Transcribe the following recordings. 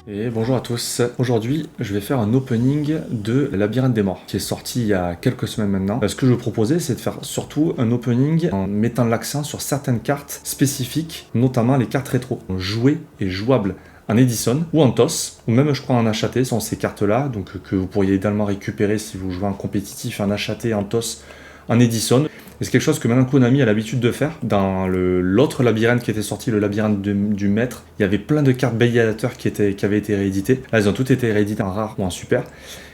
Et bonjour à tous. Aujourd'hui, je vais faire un opening de Labyrinthe des Morts, qui est sorti il y a quelques semaines maintenant. Ce que je proposais, c'est de faire surtout un opening en mettant l'accent sur certaines cartes spécifiques, notamment les cartes rétro, jouées et jouables en Edison ou en TOS, ou même je crois en HAT, sont ces cartes-là, donc que vous pourriez également récupérer si vous jouez en compétitif, en HAT, en TOS, en Edison. Et c'est quelque chose que maintenant Konami a l'habitude de faire. Dans l'autre labyrinthe qui était sorti, le labyrinthe du maître, il y avait plein de cartes Bayalateur qui avaient été rééditées. Là, elles ont toutes été rééditées en rare ou en super.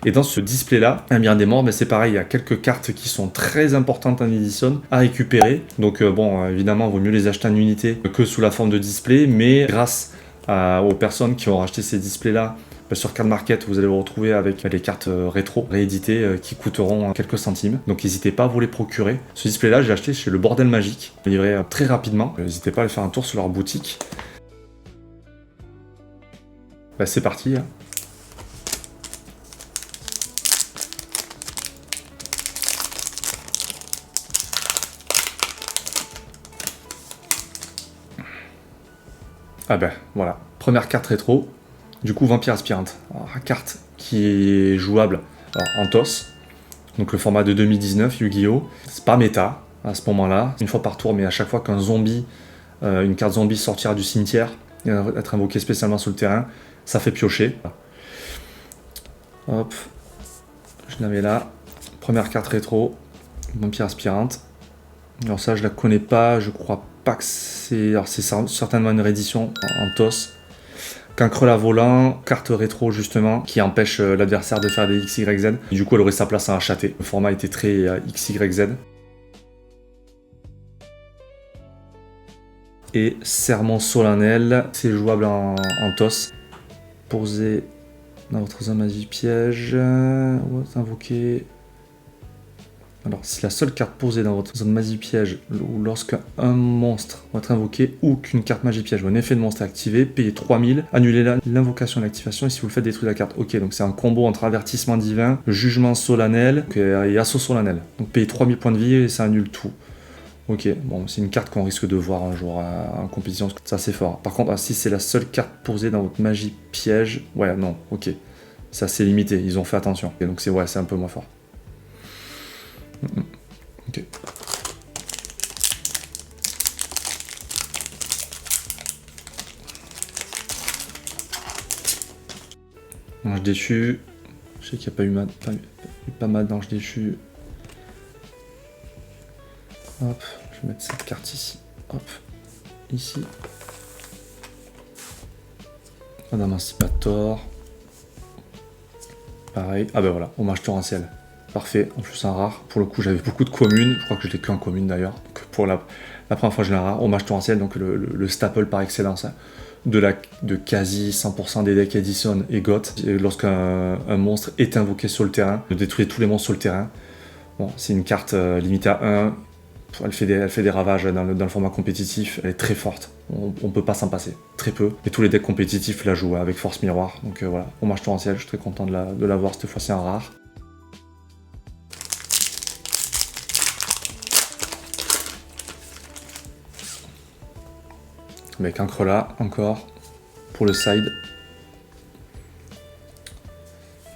Et dans ce display-là, Labyrinthe des Morts, c'est pareil, il y a quelques cartes qui sont très importantes en Edison à récupérer. Donc bon, évidemment, il vaut mieux les acheter en unité que sous la forme de display, mais grâce aux personnes qui ont racheté ces displays-là, sur Card Market, vous allez vous retrouver avec les cartes rétro rééditées qui coûteront quelques centimes. Donc n'hésitez pas à vous les procurer. Ce display-là, j'ai acheté chez le Bordel Magique, livré très rapidement. N'hésitez pas à aller faire un tour sur leur boutique. C'est parti. Ah ben voilà, première carte rétro. Du coup, Vampire Aspirante. Alors, carte qui est jouable en TOS. Donc le format de 2019, Yu-Gi-Oh! C'est pas méta à ce moment-là, une fois par tour, mais à chaque fois qu'un zombie, une carte zombie sortira du cimetière et être invoqué spécialement sur le terrain, ça fait piocher. Hop, je la mets là. Première carte rétro, Vampire Aspirante. Alors ça, je la connais pas, je crois pas que c'est... Alors c'est certainement une réédition en TOS. Cancrela volant, carte rétro justement, qui empêche l'adversaire de faire des XYZ. Du coup, elle aurait sa place à achater. Le format était très XYZ. Et Serment solennel, c'est jouable en TOS. Posez dans votre zone magie piège. Invoquer. Alors, c'est la seule carte posée dans votre zone magie piège ou lorsqu'un monstre va être invoqué ou qu'une carte magie piège ou un effet de monstre est activé, payez 3000, annulez l'invocation et l'activation et si vous le faites, détruisez la carte. Ok, donc c'est un combo entre avertissement divin, jugement solennel et assaut solennel. Donc payez 3000 points de vie et ça annule tout. Ok, bon, c'est une carte qu'on risque de voir un jour en compétition, c'est assez fort. Par contre, si c'est la seule carte posée dans votre magie piège, ouais, non, ok. C'est assez limité, ils ont fait attention. Et donc c'est un peu moins fort. Ok. Ange déchu. Je sais qu'il n'y a pas eu pas mal d'anges déchus. Hop, je vais mettre cette carte ici. Hop, ici. On Emancipator. Pareil. Ah ben voilà, hommage torrentiel. Parfait, en plus un rare. Pour le coup, j'avais beaucoup de communes. Je crois que je l'ai qu'en commune d'ailleurs. Donc pour la première fois, je l'ai un rare. Hommage torrentiel, donc le staple par excellence. Hein, de quasi 100% des decks Edison et GOT. Lorsqu'un monstre est invoqué sur le terrain, de détruire tous les monstres sur le terrain. Bon, c'est une carte limitée à 1. Elle fait des ravages dans le format compétitif. Elle est très forte. On peut pas s'en passer. Très peu. Et tous les decks compétitifs la jouent avec Force Miroir. Donc voilà, hommage torrentiel. Je suis très content de l'avoir cette fois-ci en rare. Avec Cancrela encore pour le side.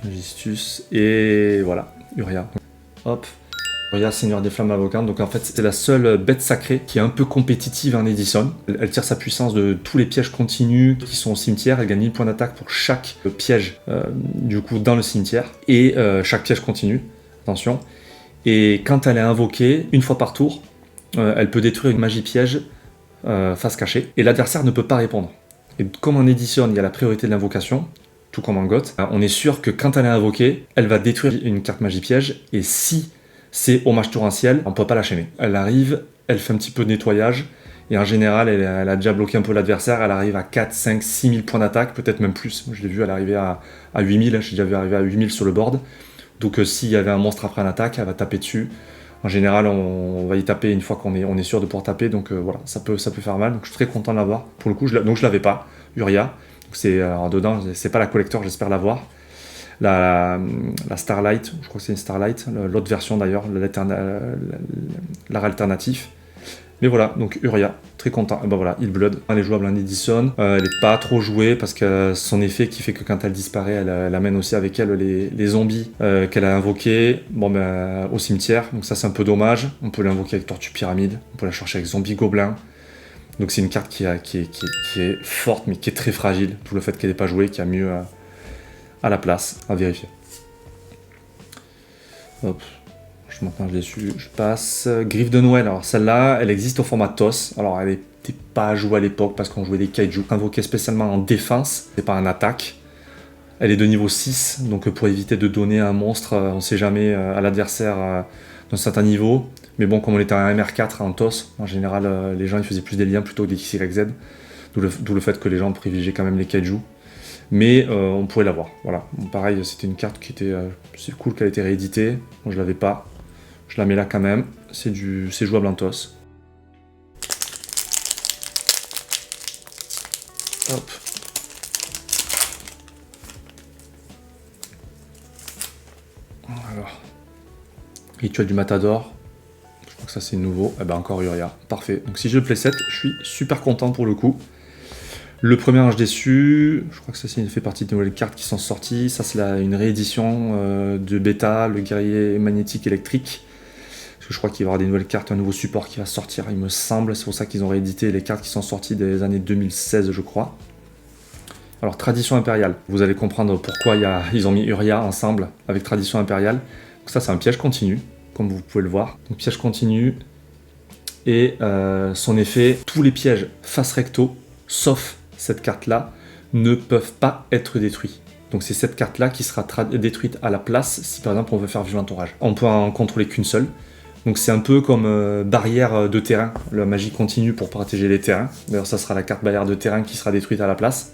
Magistus et voilà, Uria. Hop, Uria, Seigneur des Flammes Invocantes. Donc en fait, c'est la seule bête sacrée qui est un peu compétitive en Edison. Elle tire sa puissance de tous les pièges continus qui sont au cimetière. Elle gagne 1000 points d'attaque pour chaque piège du coup dans le cimetière et chaque piège continu. Attention. Et quand elle est invoquée, une fois par tour, elle peut détruire une magie piège face cachée, et l'adversaire ne peut pas répondre. Et comme en Edison, il y a la priorité de l'invocation, tout comme en GOT, on est sûr que quand elle est invoquée, elle va détruire une carte magie piège, et si c'est hommage torrentiel, on ne peut pas la chaîner. Elle arrive, elle fait un petit peu de nettoyage, et en général, elle a déjà bloqué un peu l'adversaire, elle arrive à 4, 5, 6 000 points d'attaque, peut-être même plus. Moi, je l'ai vu, elle arrivait à 8 000, j'ai déjà vu arriver à 8 000 sur le board. Donc s'il y avait un monstre après un attaque, elle va taper dessus. En général, on va y taper une fois qu'on est sûr de pouvoir taper, donc voilà, ça peut faire mal. Donc je suis très content de l'avoir. Pour le coup, je l'avais pas, Uria. Dedans, c'est pas la collector, j'espère l'avoir. La Starlight, je crois que c'est une Starlight, l'autre version d'ailleurs, l'art alternatif. Mais voilà, donc Uria, très content. Et ben voilà, Heal Blood, elle est jouable en Edison. Elle n'est pas trop jouée parce que son effet qui fait que quand elle disparaît, elle amène aussi avec elle les zombies qu'elle a invoqués au cimetière. Donc ça c'est un peu dommage. On peut l'invoquer avec Tortue Pyramide, on peut la chercher avec Zombie Gobelin. Donc c'est une carte qui est forte mais qui est très fragile. Tout le fait qu'elle n'est pas jouée, qui a mieux à la place, à vérifier. Hop. Maintenant je l'ai su, je passe. Griffe de Noël, alors celle-là, elle existe au format TOS. Alors elle n'était pas jouée à l'époque parce qu'on jouait des kaiju invoqués spécialement en défense, c'est pas en attaque. Elle est de niveau 6, donc pour éviter de donner un monstre, on sait jamais, à l'adversaire d'un certain niveau. Mais bon, comme on était en MR4 en TOS, en général les gens ils faisaient plus des liens plutôt que des XYZ. D'où le fait que les gens privilégiaient quand même les kaiju. Mais on pouvait l'avoir, voilà. Bon, pareil, c'était une carte qui était... c'est cool qu'elle ait été rééditée, moi je l'avais pas. Je la mets là quand même, c'est jouable en TOS. Hop. Alors. Rituel du Matador. Je crois que ça c'est nouveau. Et ben encore Uria. Parfait. Donc si je le playset, je suis super content pour le coup. Le premier Ange Déçu, je crois que ça fait partie des nouvelles cartes qui sont sorties. Ça c'est une réédition de bêta, le guerrier magnétique électrique. Parce que je crois qu'il va y avoir des nouvelles cartes, un nouveau support qui va sortir, il me semble. C'est pour ça qu'ils ont réédité les cartes qui sont sorties des années 2016, je crois. Alors, Tradition Impériale. Vous allez comprendre pourquoi ils ont mis Uria ensemble avec Tradition Impériale. Donc ça, c'est un piège continu, comme vous pouvez le voir. Donc, piège continu. Et son effet, tous les pièges face recto, sauf cette carte-là, ne peuvent pas être détruits. Donc c'est cette carte-là qui sera détruite à la place si par exemple on veut faire Violent Orage. On peut en contrôler qu'une seule. Donc c'est un peu comme barrière de terrain, la magie continue pour protéger les terrains. D'ailleurs ça sera la carte barrière de terrain qui sera détruite à la place.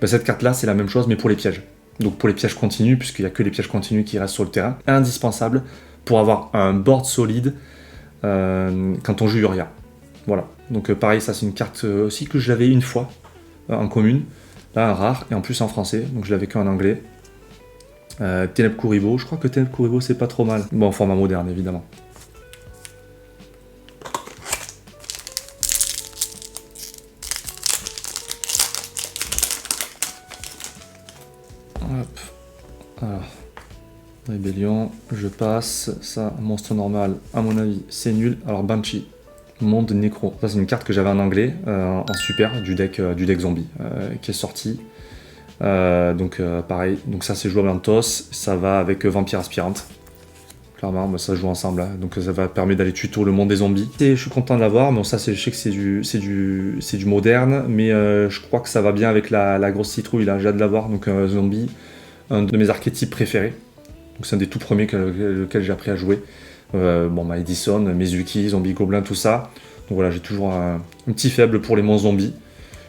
Ben, cette carte là c'est la même chose mais pour les pièges. Donc pour les pièges continus, puisqu'il n'y a que les pièges continus qui restent sur le terrain, indispensable pour avoir un board solide quand on joue Uria. Voilà, donc pareil ça c'est une carte aussi que je l'avais une fois en commune, là un rare et en plus en français, donc je l'avais qu'en anglais. Ténèbres Kuriboh, je crois que Ténèbres Kuriboh c'est pas trop mal. Bon, en format moderne évidemment. Hop. Alors, Rébellion, je passe. Ça, monstre normal, à mon avis, c'est nul. Alors, Banshee, Monde Nécro. Ça, c'est une carte que j'avais en anglais, en super, du deck zombie, qui est sorti. Donc, pareil, donc ça, c'est jouable en TOS. Ça va avec Vampire Aspirante. Clairement, bah, ça joue ensemble, hein. Donc ça va permettre d'aller tuto le monde des zombies. Et je suis content de l'avoir, mais bon, ça je sais que c'est du moderne, mais je crois que ça va bien avec la grosse citrouille là, j'ai hâte de l'avoir, donc zombie, un de mes archétypes préférés. Donc c'est un des tout premiers lequel j'ai appris à jouer. Ma Edison, Mezuki, Zombie Gobelin, tout ça. Donc voilà, j'ai toujours un petit faible pour les monstres zombies,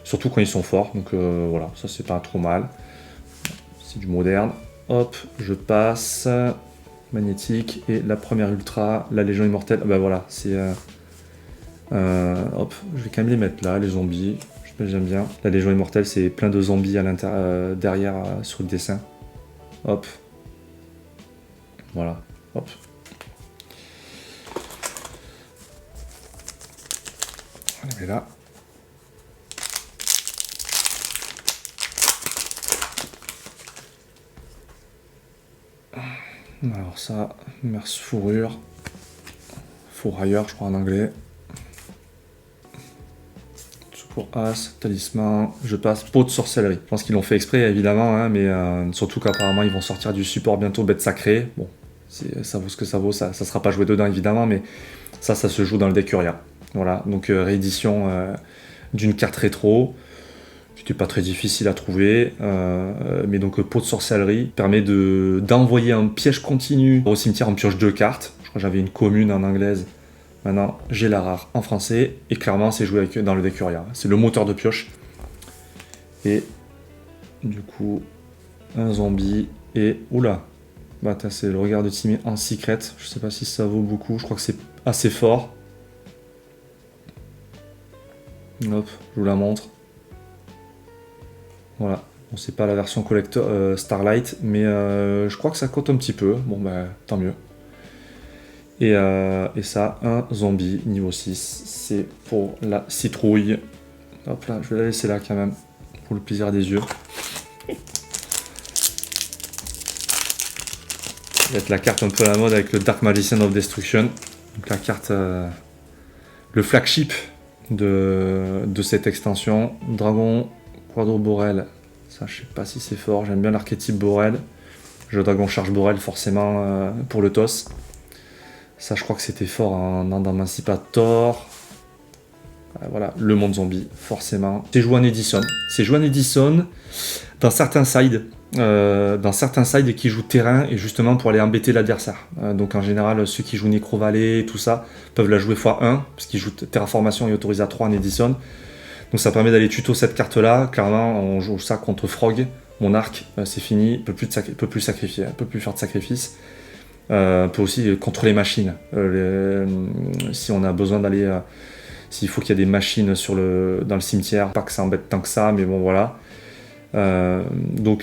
surtout quand ils sont forts, donc voilà, ça c'est pas trop mal. C'est du moderne. Hop, je passe. Magnétique, et la première ultra, la Légion Immortelle, bah voilà, c'est... hop, je vais quand même les mettre là, les zombies, j'aime bien. La Légion Immortelle, c'est plein de zombies à l'intérieur, derrière, sur le dessin. Hop. Voilà, hop. On les met là. Alors ça, Merce Fourrure, Fourrailleur je crois en anglais. Secours As, Talisman, je passe, Peau de Sorcellerie. Je pense qu'ils l'ont fait exprès évidemment, hein, mais surtout qu'apparemment ils vont sortir du support bientôt, Bête Sacrée. Bon, ça vaut ce que ça vaut, ça sera pas joué dedans évidemment, mais ça se joue dans le deck Uria. Voilà, donc réédition d'une carte rétro. C'était pas très difficile à trouver, mais donc Peau de Sorcellerie permet d'envoyer un piège continu au cimetière en pioche 2 cartes. Je crois que j'avais une commune en anglaise, maintenant j'ai la rare en français, et clairement c'est joué dans le deck Uria. C'est le moteur de pioche. Et du coup, un zombie, et oula, bah c'est le regard de Timmy en secret, je sais pas si ça vaut beaucoup, je crois que c'est assez fort. Hop, je vous la montre. Voilà, bon, c'est pas la version collector Starlight, mais je crois que ça cote un petit peu, bon bah tant mieux. Et ça, un zombie niveau 6. C'est pour la citrouille. Hop là, je vais la laisser là quand même. Pour le plaisir des yeux. Ça va être la carte un peu à la mode avec le Dark Magician of Destruction. Donc la carte, le flagship de cette extension. Dragon Quadro Borel. Ça, je sais pas si c'est fort. J'aime bien l'archétype Borel. Jeu Dragon Charge Borel, forcément, pour le TOS. Ça, je crois que c'était fort en Emancipator. Voilà, le monde zombie, forcément. C'est joué en Edison. C'est joué en Edison dans certains sides. Qui jouent terrain et justement pour aller embêter l'adversaire. Donc en général, ceux qui jouent Necro Valley, tout ça, peuvent la jouer x1, parce qu'ils jouent Terraformation et autorisé à 3 en Edison. Donc ça permet d'aller tuto cette carte-là. Clairement, on joue ça contre Frog. Mon arc, c'est fini, il peut plus sacrifier, il peut plus faire de sacrifice. Peut aussi contrôler les machines. Si on a besoin d'aller... s'il faut qu'il y ait des machines dans le cimetière, pas que ça embête tant que ça, mais bon voilà. Bon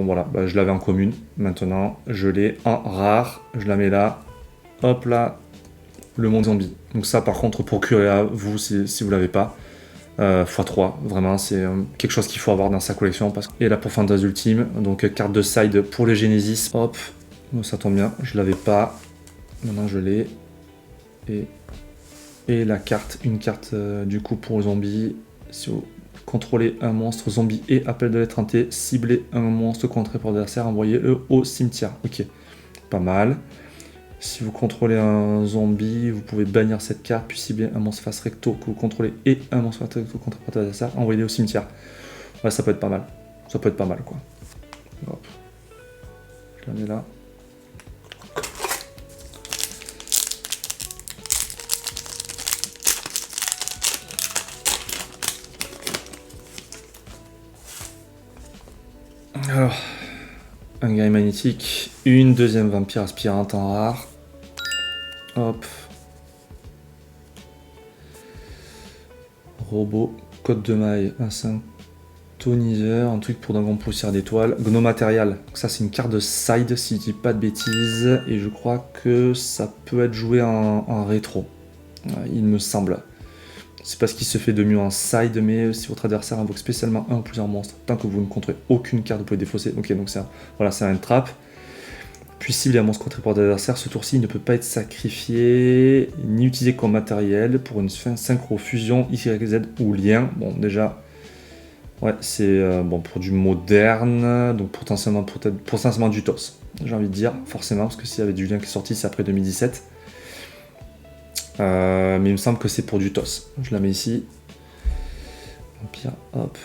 voilà, je l'avais en commune. Maintenant, je l'ai en rare. Je la mets là. Hop là, le monde zombie. Donc ça, par contre, procurez à vous si vous l'avez pas. x3, vraiment, c'est quelque chose qu'il faut avoir dans sa collection. Et là pour Fantasy Ultime, donc carte de side pour le Genesis. Hop, ça tombe bien, je l'avais pas. Maintenant je l'ai. Et la carte, une carte du coup pour le zombie. Si vous contrôlez un monstre zombie et appel de lettre T, ciblez un monstre contré par l'adversaire, envoyez-le au cimetière. Ok, pas mal. Si vous contrôlez un zombie, vous pouvez bannir cette carte, puis cibler un monstre face recto que vous contrôlez et un monstre face recto contré par l'adversaire, envoyez-le au cimetière. Ouais, ça peut être pas mal. Ça peut être pas mal, quoi. Hop. Je la mets là. Alors, un guerrier magnétique, une deuxième vampire aspirante en rare. Hop. Robot, code de maille, un synthoniseur, un truc pour dragon poussière d'étoiles. Gnomatérial, ça c'est une carte de side si je dis pas de bêtises. Et je crois que ça peut être joué en rétro, il me semble. C'est pas ce qui se fait de mieux en side, mais si votre adversaire invoque spécialement un ou plusieurs monstres, tant que vous ne contrôlez aucune carte, vous pouvez défausser. Ok, donc voilà, c'est un trap. Puis cible un monstre contré par l'adversaire, ce tour-ci ne peut pas être sacrifié ni utilisé comme matériel pour une fin synchro fusion YZ ou lien. Bon, déjà, ouais, c'est bon pour du moderne, donc potentiellement du TOS. J'ai envie de dire, forcément, parce que s'il y avait du lien qui est sorti, c'est après 2017. Mais il me semble que c'est pour du TOS. Je la mets ici. Empire, hop,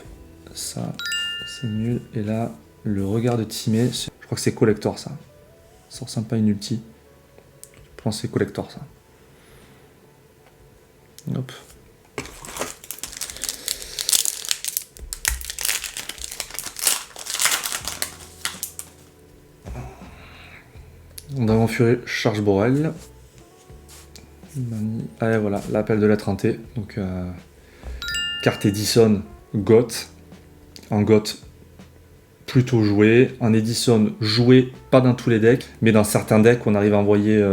ça, c'est nul. Et là, le regard de Timé, je crois que c'est collector ça. Ça ressemble pas à une ulti. Je pense que c'est collector ça. Hop. Dragon Fury, Charge Borel. Allez voilà, l'appel de lettre T. Donc carte Edison, Goth. En Goth, plutôt joué. En Edison, joué, pas dans tous les decks, mais dans certains decks, on arrive à envoyer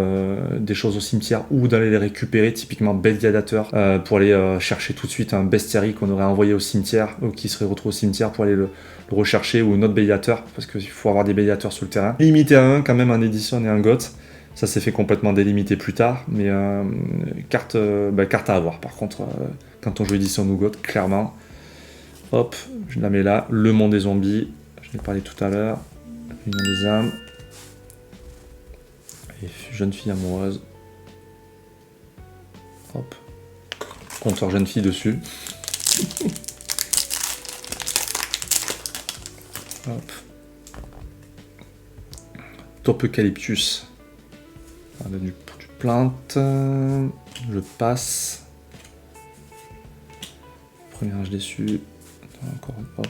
des choses au cimetière ou d'aller les récupérer, typiquement Bête Gladiateur, pour aller chercher tout de suite un bestiary qu'on aurait envoyé au cimetière, ou qui serait retrouvé au cimetière pour aller le rechercher, ou un autre Béliateur, parce qu'il faut avoir des Béliateurs sur le terrain. Limité à 1 quand même en Edison et en Goth. Ça s'est fait complètement délimiter plus tard, mais carte à avoir. Par contre, quand on joue Edison ou Goth, clairement, hop, je la mets là. Le monde des zombies, je l'ai parlé tout à l'heure. L'union des âmes. Et jeune fille amoureuse. Hop. Compteur jeune fille dessus. Hop. Top Eucalyptus. On a du plante. Je passe. Premier âge déçu. Encore hop.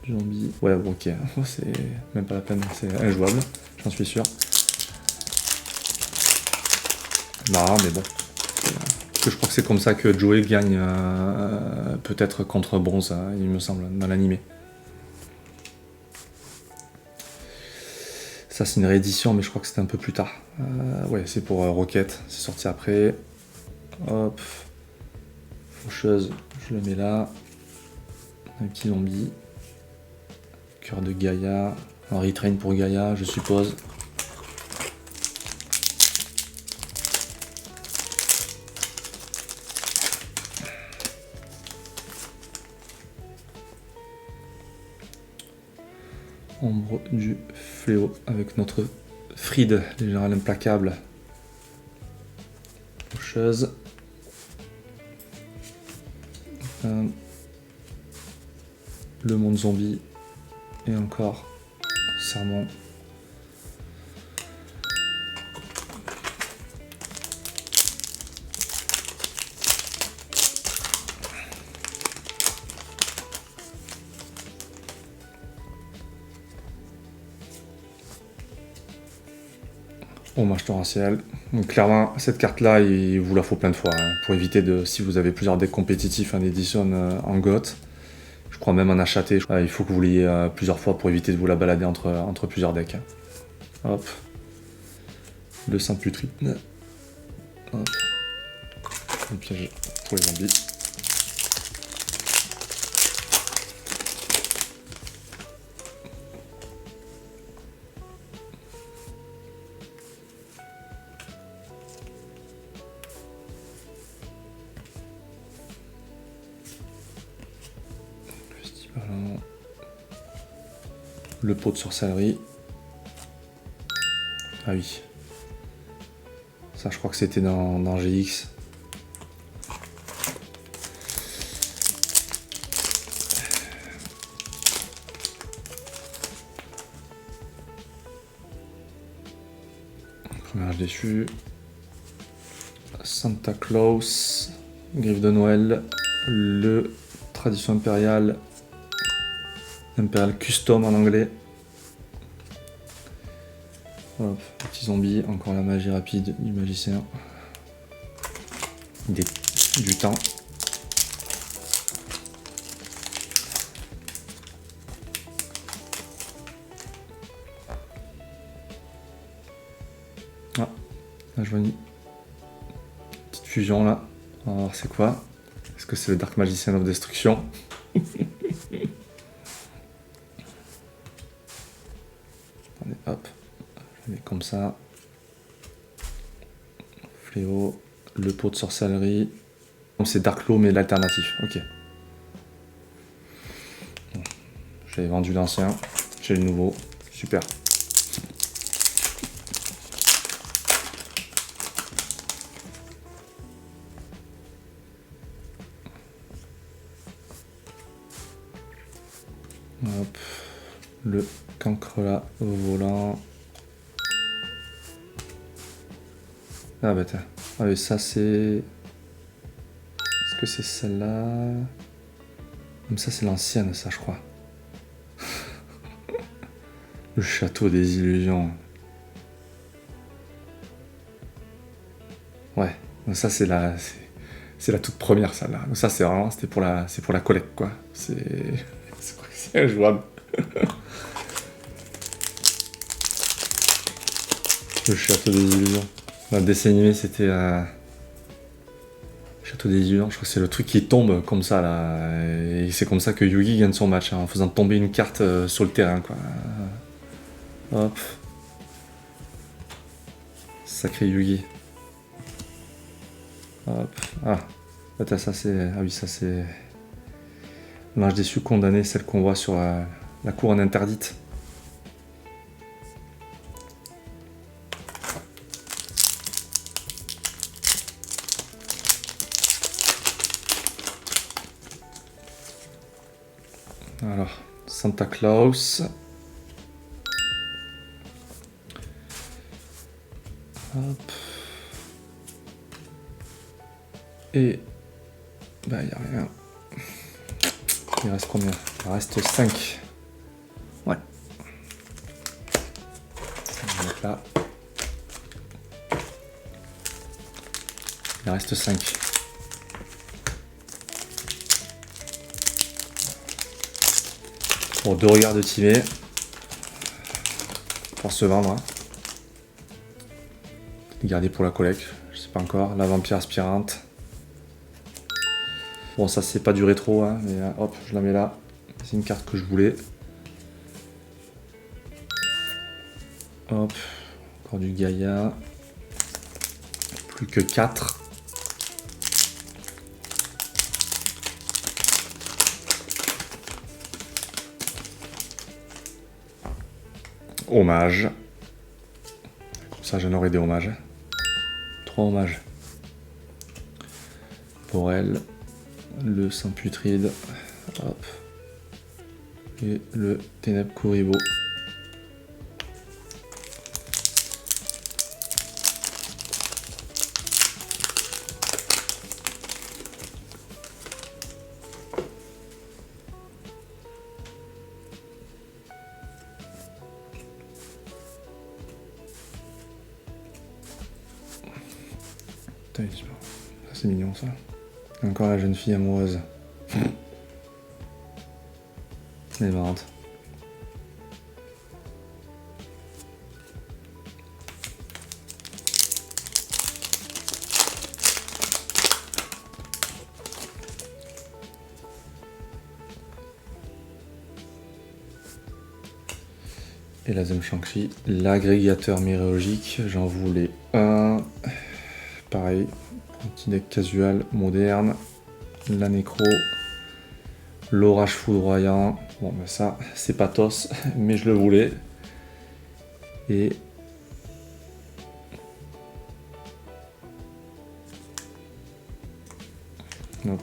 Du zombie. Ouais, ok. C'est même pas la peine. C'est injouable. J'en suis sûr. Non, mais bon. Je crois que c'est comme ça que Joey gagne peut-être contre Bronze, il me semble, dans l'animé. Ça c'est une réédition, mais je crois que c'était un peu plus tard. Ouais, c'est pour Rocket, c'est sorti après. Hop. Faucheuse, je le mets là. Un petit zombie. Cœur de Gaïa. Un retrain pour Gaïa, je suppose. Ombre du fléau avec notre Fried, les générales implacables. Faucheuse. Le monde zombie. Et encore. Sermon. Hommage torrentiel. Donc clairement, cette carte-là, il vous la faut plein de fois, hein, pour éviter de, si vous avez plusieurs decks compétitifs en Edition en GOT, je crois même en achaté, il faut que vous l'ayez plusieurs fois pour éviter de vous la balader entre plusieurs decks. Hein. Hop. Le simple triple. Hop. Le piège pour les zombies. Le pot de sorcellerie. Ah oui. Ça, je crois que c'était dans GX. Premier âge déchu. Santa Claus. Griffe de Noël. Le tradition impériale. Impérial Custom en anglais. Hop, petit zombie, encore la magie rapide du magicien. Du temps. Ah, là je vois une petite fusion là. On va voir c'est quoi. Est-ce que c'est le Dark Magician of Destruction? Hop, je mets comme ça. Fléau, le pot de sorcellerie. C'est Dark Law mais l'alternatif, ok. Bon. J'avais vendu l'ancien, j'ai le nouveau, super. Hop, le cancre là au volant. Ah bah tiens. Ah oui, ça c'est... Est-ce que c'est celle-là? Comme ça c'est l'ancienne ça je crois. Le château des illusions. Ouais, donc ça c'est la... C'est la toute première celle-là. Donc ça c'est vraiment... C'était pour la... C'est pour la collecte quoi. C'est injouable. Le château des illusions. Dans le dessin animé, c'était Château des illusions. Je crois que c'est le truc qui tombe comme ça là. Et c'est comme ça que Yugi gagne son match, hein, en faisant tomber une carte sur le terrain quoi. Hop. Sacré Yugi. Hop. Ah. Attends, ça c'est... Ah oui, ça c'est... L'ange déçu condamné, celle qu'on voit sur la couronne interdite. Alors, Santa Claus. Hop. Et... Bah, il n'y a rien. Il reste combien? Il reste 5. Ouais. On va mettre là. Il reste 5. Bon, 2 regards de Timé. pouvoir se vendre. Hein. Garder pour la collecte, je sais pas encore. La vampire aspirante. Bon, ça c'est pas du rétro, hein, mais hop, je la mets là. C'est une carte que je voulais. Hop, encore du Gaïa. Plus que 4. Hommage. Comme ça, j'en aurai des hommages. 3 hommages. Pour elle. Le Saint-Putride. Hop. Et le Ténèbres Kuriboh. C'est mignon ça. Encore la jeune fille amoureuse. Elle est marrante. Et la deuxième Shang-Chi, l'agrégateur mirologique, j'en voulais un. Pareil, un petit deck casual, moderne. La nécro. L'orage foudroyant. Bon, ben ça, c'est pathos, mais je le voulais. Et. Hop.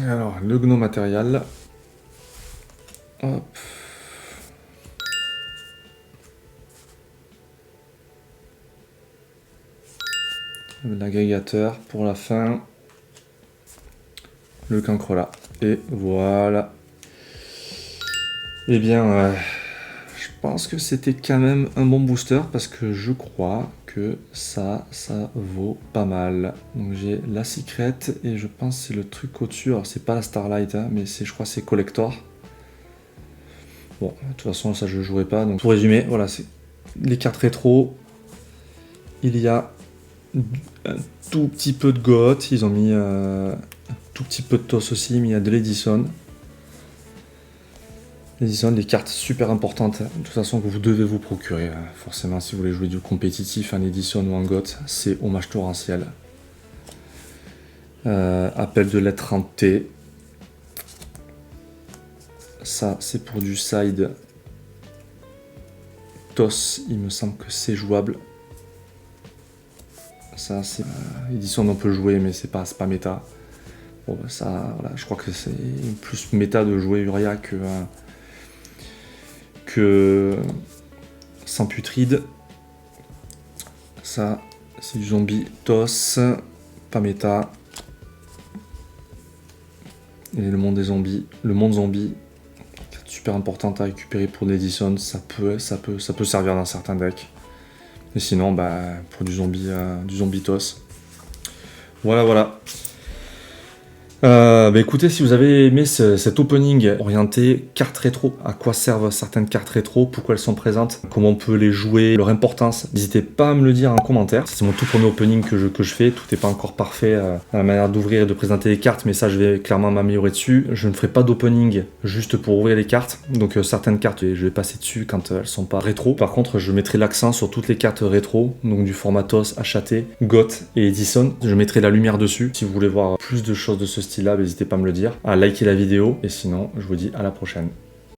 Alors, le gnome matériel. Hop. L'agrégateur pour la fin. Le cancrelat. Et voilà. Eh bien, je pense que c'était quand même un bon booster parce que je crois que ça vaut pas mal. Donc j'ai la Secret et je pense que c'est le truc au-dessus. Alors c'est pas la Starlight, hein, mais je crois que c'est Collector. Bon, de toute façon ça je jouerai pas. Donc pour résumer, voilà, c'est les cartes rétro. Il y a un tout petit peu de Goth. Ils ont mis un tout petit peu de TOS aussi, mais il y a de l'Edison. L'Edison, des cartes super importantes, de toute façon que vous devez vous procurer. Forcément, si vous voulez jouer du compétitif en Edison ou en Goth, c'est hommage torrentiel. Appel de lettres en T. Ça, c'est pour du side. TOS, il me semble que c'est jouable. Ça, c'est Edison, on peut jouer, mais c'est pas méta. Bon, bah, ça, voilà, je crois que c'est plus méta de jouer Uria que Saint-Putride. Ça, c'est du zombie TOS, pas méta. Et le monde des zombies, le monde zombie, super importante à récupérer pour l'Edison, ça peut servir dans certains decks. Et sinon, bah, pour du zombie TOS. Voilà. Bah écoutez, si vous avez aimé cet opening orienté cartes rétro, à quoi servent certaines cartes rétro, pourquoi elles sont présentes, comment on peut les jouer, leur importance, n'hésitez pas à me le dire en commentaire. C'est mon tout premier opening que je fais, tout n'est pas encore parfait dans la manière d'ouvrir et de présenter les cartes, mais ça je vais clairement m'améliorer dessus. Je ne ferai pas d'opening juste pour ouvrir les cartes, donc certaines cartes je vais passer dessus quand elles sont pas rétro. Par contre, je mettrai l'accent sur toutes les cartes rétro, donc du format TOS, HAT, Goth et Edison. Je mettrai la lumière dessus. Si vous voulez voir plus de choses de ce style-là, n'hésitez pas à me le dire, à liker la vidéo, et sinon, je vous dis à la prochaine.